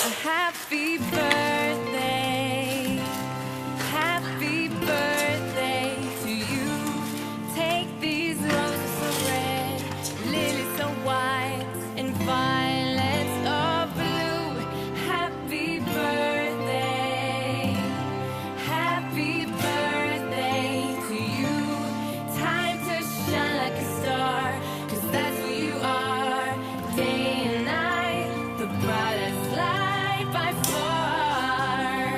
happy birthday. Happy birthday to you. Take these roses of red, lilies of white, and violets of blue. Happy birthday. Happy birthday to you. Time to shine like a star, 'cause that's who you are. Day and night, the brightest light by far.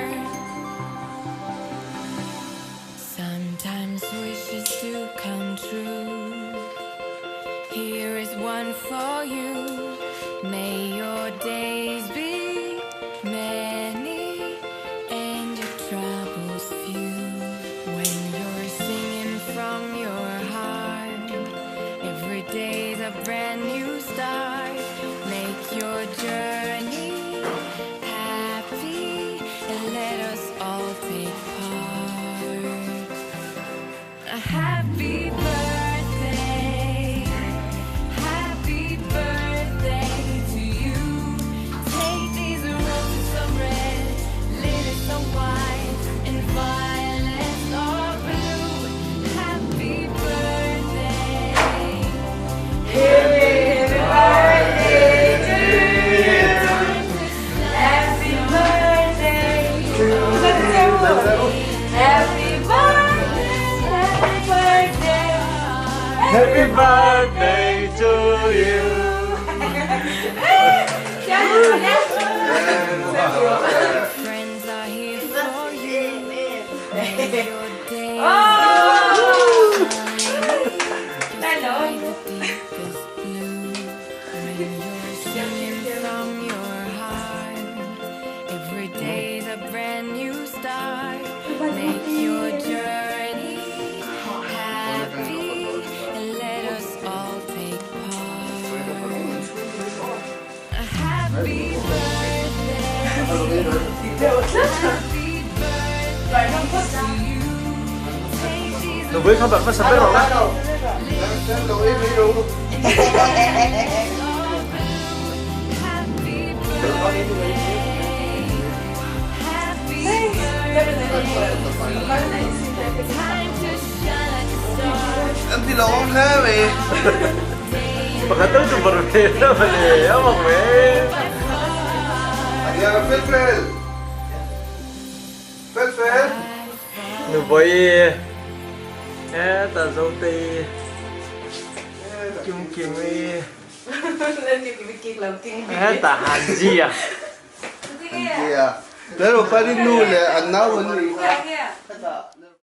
Sometimes wishes do come true. Here is one for you. May your days be many and your troubles few. When you're singing from your heart, every day's a brand new start. Make your journey happy and let us all take part. A happy birthday. Happy birthday to you. Take these roses of red, lilies of white, and violets of blue. Happy birthday. Happy birthday to you. Happy birthday to you. Happy birthday. Happy birthday to you. Friends are here for you. May your days shine like the deepest blue. When you're singing from your heart, every day's a brand new start. Make your journey happy and let us all take part. A happy birthday. Happy birthday to you. Take these Đừng biết không bạn có sắp bếp rồi đó. happy birthday. Happy birthday. Time to shine like a star. Em thì lo thế mày. Baka tayo ito barumera mali. Amang men. Ya, Fel. Fel. Nụ bơi. Ta dâu tì. Kim kim y. Ta hàn gì à? Iya. Pero pa rin nule, ang nawon ni.